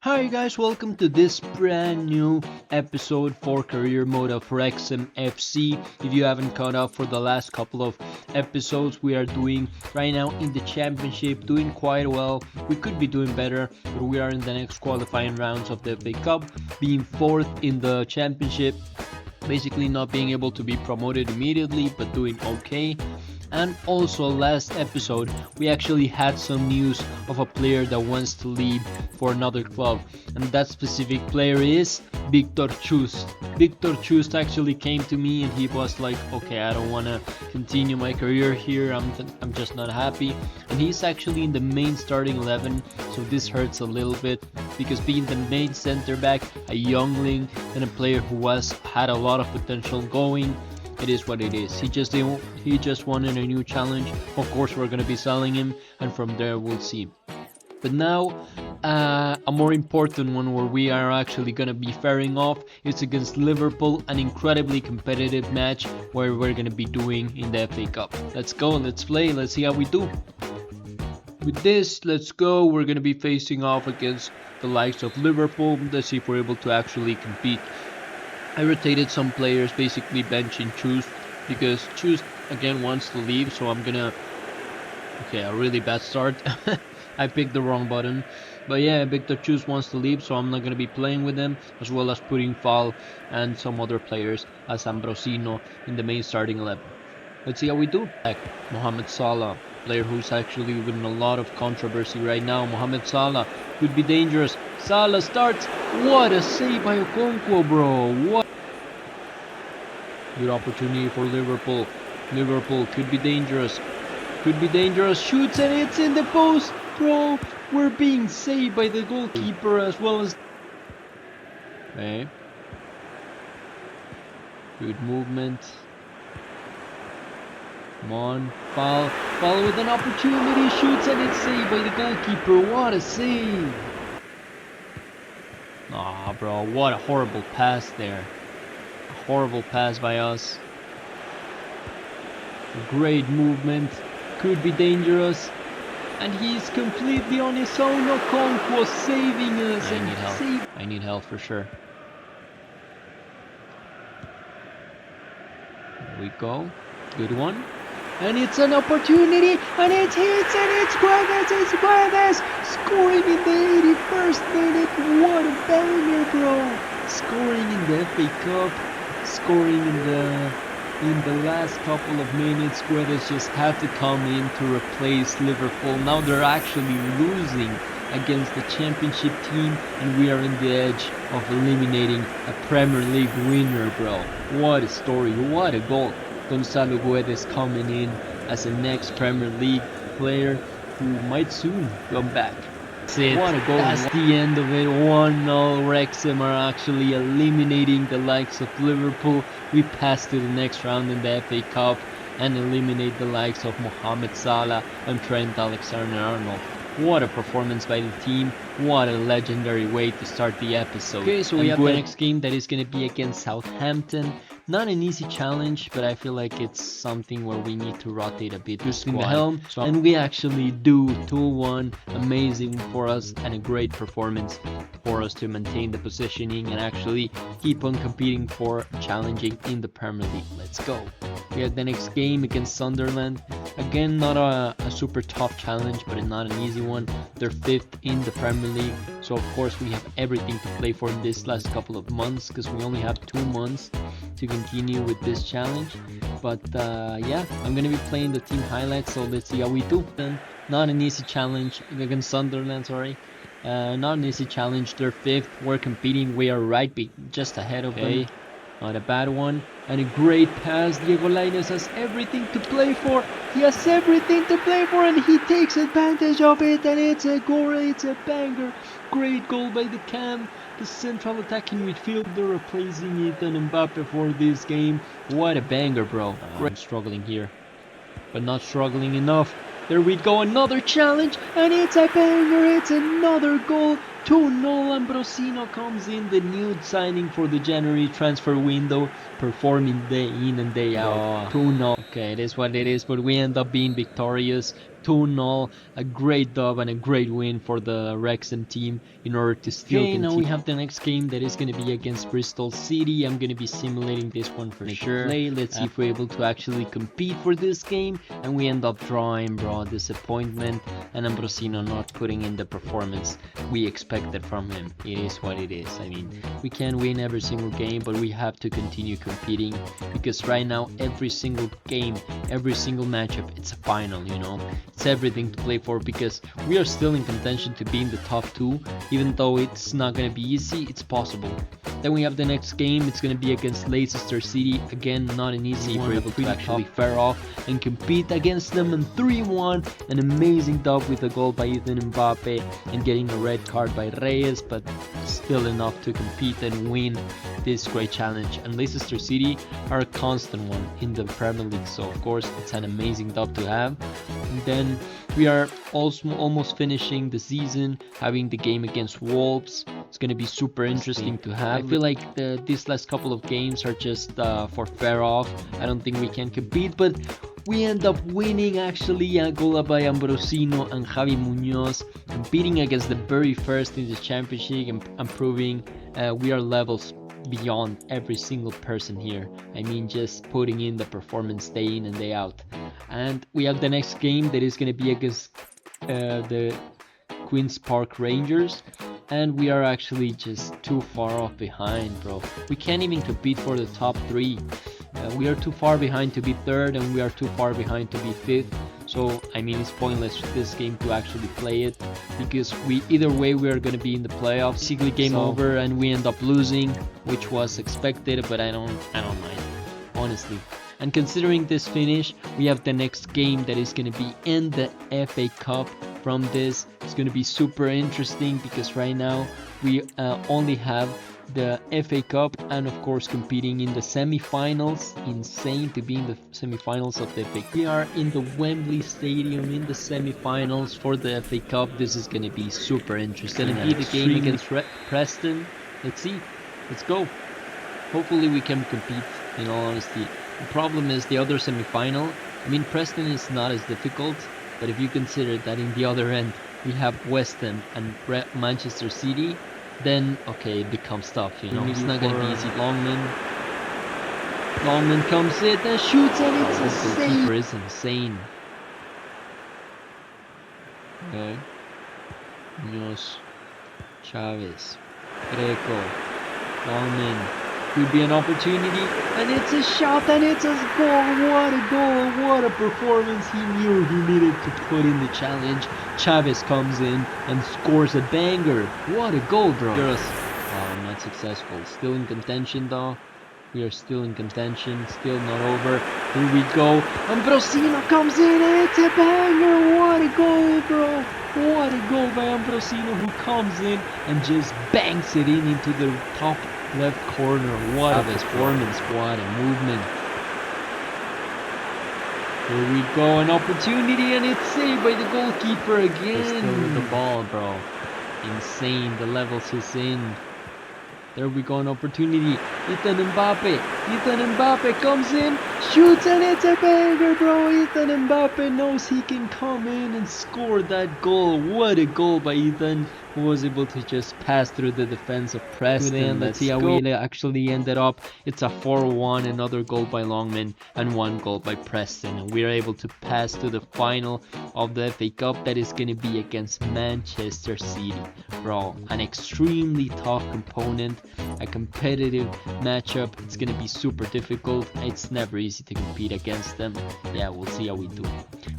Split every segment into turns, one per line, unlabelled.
Hi guys, welcome to this brand new episode for career mode of Wrexham FC. If you haven't caught up for the last couple of episodes, we are doing right now in the championship, doing quite well. We could be doing better, but we are in the next qualifying rounds of the FA Cup, being fourth in the championship, basically not being able to be promoted immediately, but doing okay. And also last episode we actually had some news of a player that wants to leave for another club, and that specific player is Victor Chust. Victor Chust actually came to me and he was like, okay, I don't want to continue my career here, I'm just not happy. And he's actually in the main starting 11, so this hurts a little bit because being the main center back, a youngling and a player who had a lot of potential going, it is what it is. He just wanted a new challenge. Of course, we're gonna be selling him, and from there we'll see. But now, a more important one where we are actually gonna be faring off is against Liverpool, an incredibly competitive match where we're gonna be doing in the FA Cup. Let's go, let's play, let's see how we do. With this, let's go. We're gonna be facing off against the likes of Liverpool. Let's see if we're able to actually compete. I rotated some players, basically benching Chust because Chust again wants to leave, so I'm gonna... Okay, a really bad start. I picked the wrong button. But yeah, Victor Chust wants to leave, so I'm not gonna be playing with him, as well as putting Fall and some other players as Ambrosino in the main starting 11. Let's see how we do. Mohamed Salah, player who's actually with a lot of controversy right now. Mohamed Salah could be dangerous. Salah starts. What a save by Okonkwo, bro. What good opportunity for Liverpool. Liverpool could be dangerous. Could be dangerous. Shoots and it's in the post, bro. We're being saved by the goalkeeper as well as... Okay. Good movement. Come on, Fall with an opportunity, shoots and it's saved by the goalkeeper. What a save! Aw, bro, what a horrible pass there. A horrible pass by us. Great movement, could be dangerous, and he's completely on his own. Okonkwo saving us. I need help. I need help for sure. There we go. Good one. And it's an opportunity, and it hits, and it's Guedes, scoring in the 81st minute. What a banger, bro! Scoring in the FA Cup, scoring in the last couple of minutes. Guedes just had to come in to replace Liverpool. Now they're actually losing against the championship team, and we are in the edge of eliminating a Premier League winner, bro. What a story, what a goal. Gonzalo Guedes coming in as a next Premier League player who might soon come back. That's it. What a goal. That's the end of it. 1-0. Wrexham are actually eliminating the likes of Liverpool. We pass to the next round in the FA Cup and eliminate the likes of Mohamed Salah and Trent Alexander-Arnold. What a performance by the team. What a legendary way to start the episode. Okay, so we have the next game that is going to be against Southampton. Not an easy challenge, but I feel like it's something where we need to rotate a bit in the helm, and we actually do. 2-1, amazing for us, and a great performance for us to maintain the positioning and actually keep on competing for challenging in the Premier League. Let's go. We have the next game against Sunderland. Again, not a super tough challenge, but not an easy one. They're 5th in the Premier League, so of course we have everything to play for in this last couple of months, because we only have 2 months to continue with this challenge. But yeah, I'm gonna be playing the team highlights, so let's see how we do. Not an easy challenge against Sunderland, sorry. Not an easy challenge. They're 5th, we're competing, we are right just ahead of them. Not a bad one, and a great pass. Diego Lainez has everything to play for. He has everything to play for, and he takes advantage of it, and it's a goal, it's a banger. Great goal by the Cam, the central attacking midfielder, replacing Ethan Mbappe for this game. What a banger, bro. I'm struggling here, but not struggling enough. There we go, another challenge, and it's a banger, it's another goal. 2-0, Ambrosino comes in, the new signing for the January transfer window, performing day in and day out. 2-0. Okay, it is what it is, but we end up being victorious. 2-0, a great dub and a great win for the Wrexham team in order to still continue. Now we have the next game that is going to be against Bristol City. I'm going to be simulating this one for sure. Let's see if we're able to actually compete for this game, and we end up drawing, bro. Disappointment, and Ambrosino not putting in the performance we expected from him. It is what it is. I mean, we can't win every single game, but we have to continue competing, because right now every single game, every single matchup, it's a final, you know. It's everything to play for, because we are still in contention to be in the top 2. Even though it's not going to be easy, it's possible. Then we have the next game. It's going to be against Leicester City. Again, not an easy one. We're able to actually fare off and compete against them, and 3-1. An amazing dub with a goal by Ethan Mbappe and getting a red card by Reyes, but still enough to compete and win this great challenge. And Leicester City are a constant one in the Premier League, so of course it's an amazing dub to have. And then we are also almost finishing the season, having the game against Wolves. It's going to be super interesting to have. I feel like these last couple of games are just for fare off. I don't think we can compete, but we end up winning actually. A goal by Ambrosino and Javi Munoz, competing against the very first in the championship and proving we are levels beyond every single person here. I mean, just putting in the performance day in and day out. And we have the next game that is going to be against the Queen's Park Rangers, and we are actually just too far off behind, bro. We can't even compete for the top 3. We are too far behind to be 3rd, and we are too far behind to be 5th. So I mean, it's pointless this game to actually play it, because either way we are going to be in the playoffs. Basically game over, and we end up losing, which was expected, but I don't mind, honestly. And considering this finish, we have the next game that is going to be in the FA Cup. From this, it's going to be super interesting, because right now we only have the FA Cup and of course competing in the semi-finals. Insane to be in the semi-finals of the FA Cup. We are in the Wembley Stadium in the semi-finals for the FA Cup. This is going to be super interesting. It's going to be the game against Preston. Let's see. Let's go. Hopefully we can compete, in all honesty. The problem is the other semi-final. I mean, Preston is not as difficult, but if you consider that in the other end we have West Ham and Manchester City, then okay, it becomes tough, you know. It's not gonna be easy. Longman comes in and shoots, and it's insane. The keeper is insane. Okay. Munoz, Chavez, Greco, Longman. Could be an opportunity, and it's a shot, and it's a goal. What a goal, what a performance. He knew he needed to put in the challenge. Chavez comes in and scores a banger. What a goal, bro. Oh, not successful. Still in contention though. We are still in contention, still not over. Here we go. Ambrosino comes in, and it's a banger. What a goal, bro. What a goal by Ambrosino, who comes in and just bangs it into the top left corner. What a performance, what a movement. Here we go, an opportunity, and it's saved by the goalkeeper again. Still with the ball, bro. Insane, the levels he's in. There we go, an opportunity. Ethan Mbappe comes in, shoots, and it's a banger, bro. Ethan Mbappe knows he can come in and score that goal. What a goal by Ethan, who was able to just pass through the defense of Preston. Let's see how we actually ended up. It's a 4-1, another goal by Longman, and 1 goal by Preston. And we are able to pass to the final of the FA Cup that is going to be against Manchester City. Bro, an extremely tough component, a competitive matchup. It's going to be super difficult. It's never easy to compete against them. Yeah, we'll see how we do.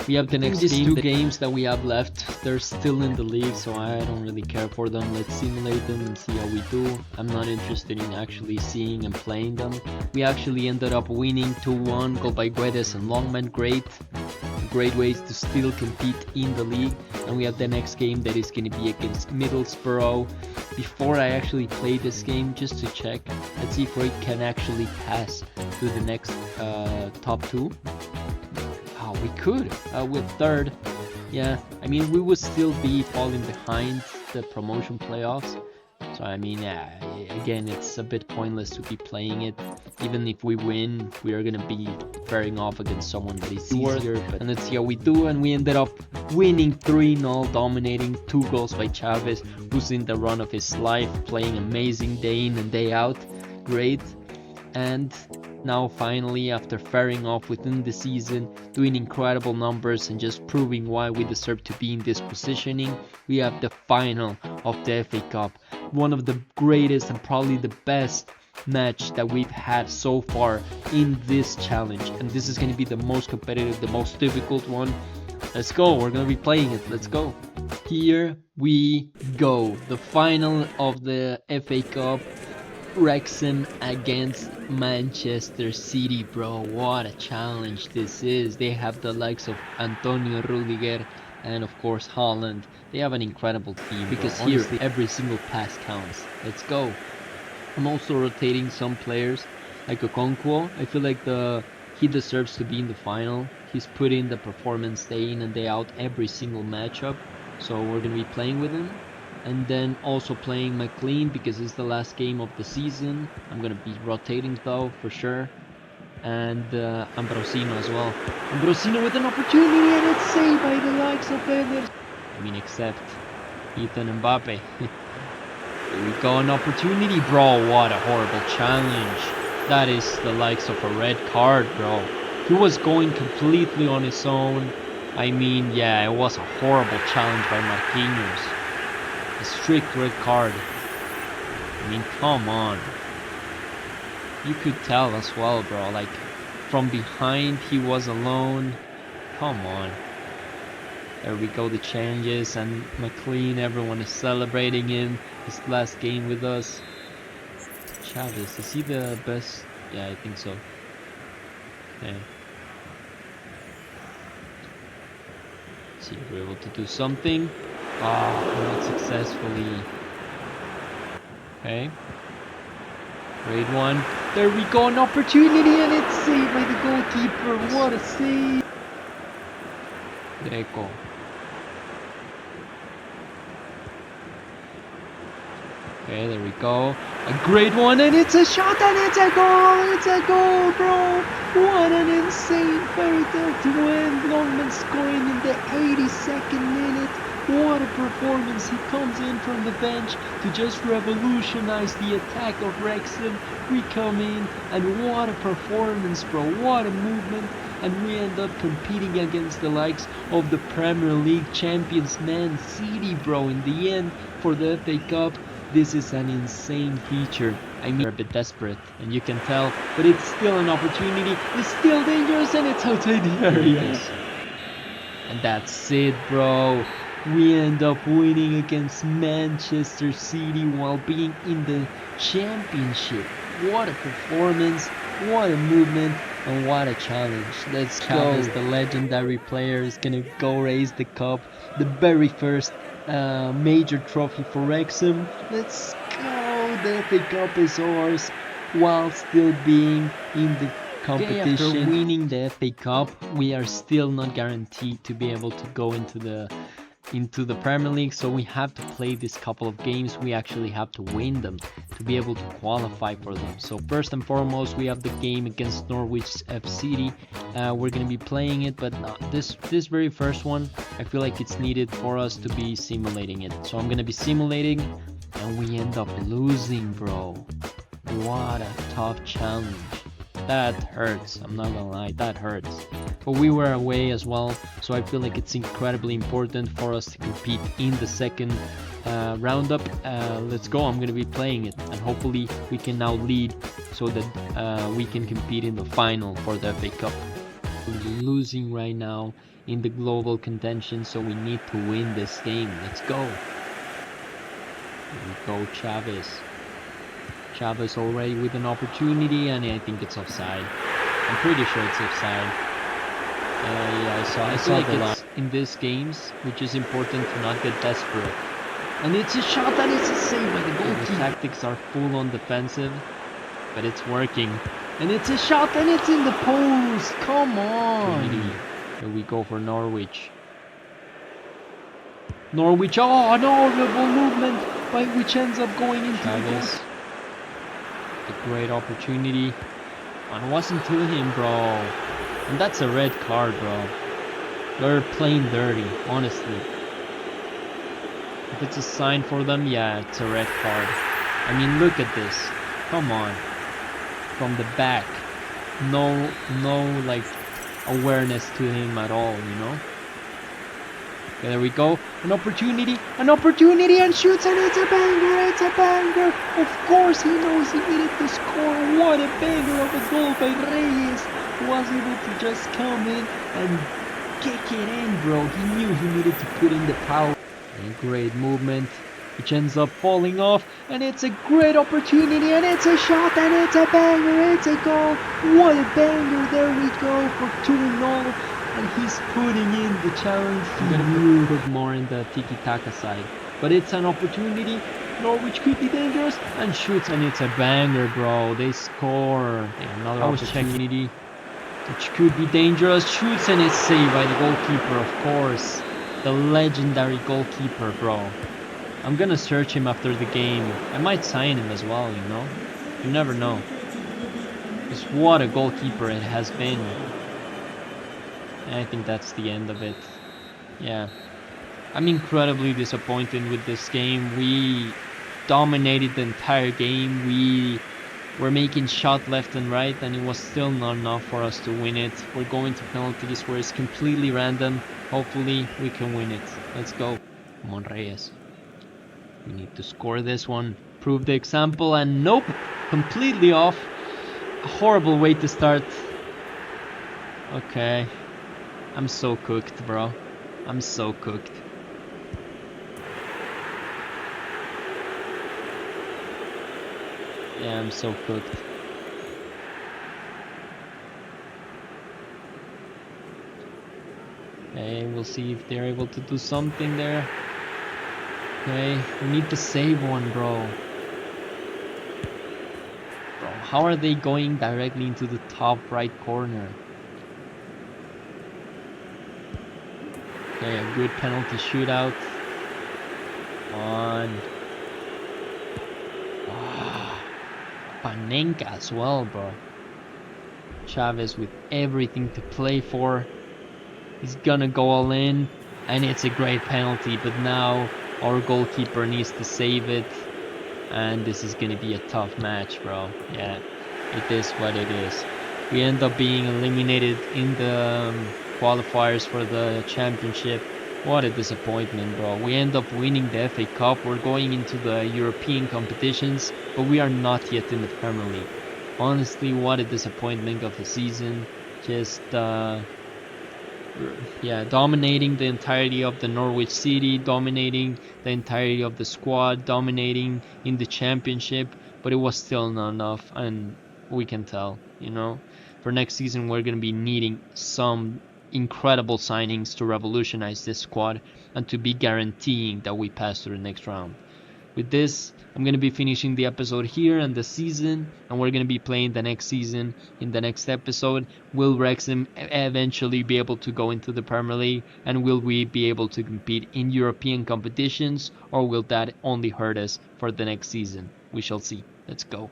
We have the next 2 games that we have left. They're still in the league, so I don't really care for them. Let's simulate them and see how we do. I'm not interested in actually seeing and playing them. We actually ended up winning 2-1, goal by Guedes and Longman. Great ways to still compete in the league. And we have the next game that is going to be against Middlesbrough. Before I actually play this game, just to check, let's see if we can actually pass to the next top 2. Oh, we could with 3rd. Yeah, I mean, we would still be falling behind the promotion playoffs, So I mean, yeah, again, it's a bit pointless to be playing it. Even if we win, we are gonna be faring off against someone that is easier. And let's see how we do. And we ended up winning 3-0, dominating 2 goals by Chavez, who's in the run of his life, playing amazing day in and day out. Great. And now finally, after faring off within the season, doing incredible numbers and just proving why we deserve to be in this positioning, we have the final of the FA Cup. One of the greatest and probably the best match that we've had so far in this challenge. And this is going to be the most competitive, the most difficult one. Let's go, we're going to be playing it, let's go. Here we go, the final of the FA Cup. Wrexham against Manchester City, bro. What a challenge this is. They have the likes of Antonio Rudiger and of course Haaland. They have an incredible team because here every single pass counts. Let's go. I'm also rotating some players like Okonkwo. I feel like he deserves to be in the final. He's put in the performance day in and day out every single matchup. So we're going to be playing with him. And then also playing McLean because it's the last game of the season. I'm going to be rotating though, for sure. And Ambrosino as well. Ambrosino with an opportunity and it's saved by the likes of Eder. I mean, except Ethan Mbappe. Here we go, an opportunity, bro. What a horrible challenge. That is the likes of a red card, bro. He was going completely on his own. I mean, yeah, it was a horrible challenge by Marquinhos. A strict red card. I mean, come on. You could tell as well, bro. Like, from behind, he was alone. Come on. There we go, the changes. And McLean, everyone is celebrating him. His last game with us. Chavez, is he the best? Yeah, I think so. Okay. Let's see if we're able to do something. Not successfully. Okay. Great one. There we go, an opportunity and it's saved by the goalkeeper. What a save. Greco. Okay, there we go. A great one and it's a shot and it's a goal. It's a goal, bro. What an insane fairy tale to end. Norman scoring in the 82nd minute. What a performance. He comes in from the bench to just revolutionize the attack of Wrexham. We come in and what a performance, bro. What a movement. And we end up competing against the likes of the Premier League champions Man City, bro. In the end, for the FA Cup, this is an insane feature. I mean, we're a bit desperate, and you can tell, but it's still an opportunity. It's still dangerous, and it's outside the area. And that's it, bro. We end up winning against Manchester City while being in the championship. What a performance, what a movement, and what a challenge. Let's go. The legendary player is gonna go raise the cup, the very first major trophy for Wrexham. Let's go. The FA Cup is ours while still being in the competition. After winning the FA Cup, we are still not guaranteed to be able to go into the Premier League, so we have to play this couple of games. We actually have to win them to be able to qualify for them. So first and foremost, we have the game against Norwich FC. We're going to be playing it, but this very first one, I feel like it's needed for us to be simulating it. So I'm going to be simulating, and we end up losing, bro. What a tough challenge. That hurts, I'm not gonna lie, that hurts. But we were away as well, so I feel like it's incredibly important for us to compete in the second roundup. Let's go, I'm gonna be playing it, and hopefully we can now lead so that we can compete in the final for the FA Cup. We're losing right now in the global contention, so we need to win this game. Let's go. Here we go, Chavez. Chavez already with an opportunity, and I think it's offside. I'm pretty sure it's offside. Yeah, I saw the line. In these games, which is important to not get desperate. And it's a shot and it's a save by the goalkeeper. The tactics are full on defensive, but it's working. And it's a shot and it's in the post. Come on. Here we go for Norwich. Norwich, oh, an horrible movement. by which ends up going into Chavez. A great opportunity. And it wasn't to him, bro. And that's a red card, bro. They're playing dirty, honestly. If it's a sign for them, yeah, it's a red card. I mean, look at this. Come on. From the back. No, like, awareness to him at all, you know? Okay, there we go. An opportunity, and shoots, and it's a banger. Of course he knows he needed to score. What a banger of a goal by Reyes. He was able to just come in and kick it in, bro. He knew he needed to put in the power. A great movement, which ends up falling off, and it's a great opportunity, and it's a shot, and it's a banger, it's a goal. What a banger. There we go for 2-0. And he's putting in the challenge. I'm gonna put more in the tiki-taka side. But it's an opportunity. Norwich could be dangerous. And shoots, and it's a banger, bro. They score. Another opportunity, which could be dangerous. Shoots, and it's saved by the goalkeeper, of course. The legendary goalkeeper, bro. I'm gonna search him after the game. I might sign him as well, you know? You never know. Because what a goalkeeper it has been. I think that's the end of it. Yeah. I'm incredibly disappointed with this game. We dominated the entire game. We were making shots left and right, and it was still not enough for us to win it. We're going to penalties where it's completely random. Hopefully we can win it. Let's go. Come on, Reyes. We need to score this one. Prove the example, and nope. Completely off. A horrible way to start. Okay. I'm so cooked, bro. I'm so cooked. Yeah, I'm so cooked. Okay, we'll see if they're able to do something there. Okay, we need to save one, bro. Bro, how are they going directly into the top right corner? Okay, a good penalty shootout. On. Wow. Panenka as well, bro. Chavez with everything to play for. He's gonna go all in. And it's a great penalty, but now our goalkeeper needs to save it. And this is gonna be a tough match, bro. Yeah, it is what it is. We end up being eliminated in the qualifiers for the championship. What a disappointment, bro. We end up winning the FA Cup. We're going into the European competitions, but we are not yet in the Premier League. Honestly, what a disappointment of the season. Just yeah, dominating the entirety of the Norwich City, dominating the entirety of the squad, dominating in the championship, but it was still not enough, and we can tell, you know. For next season, we're going to be needing some incredible signings to revolutionize this squad and to be guaranteeing that we pass to the next round. With this, I'm going to be finishing the episode here and the season, and we're going to be playing the next season in the next episode. Will Wrexham eventually be able to go into the Premier League, and will we be able to compete in European competitions, or will that only hurt us for the next season? We shall see. Let's go.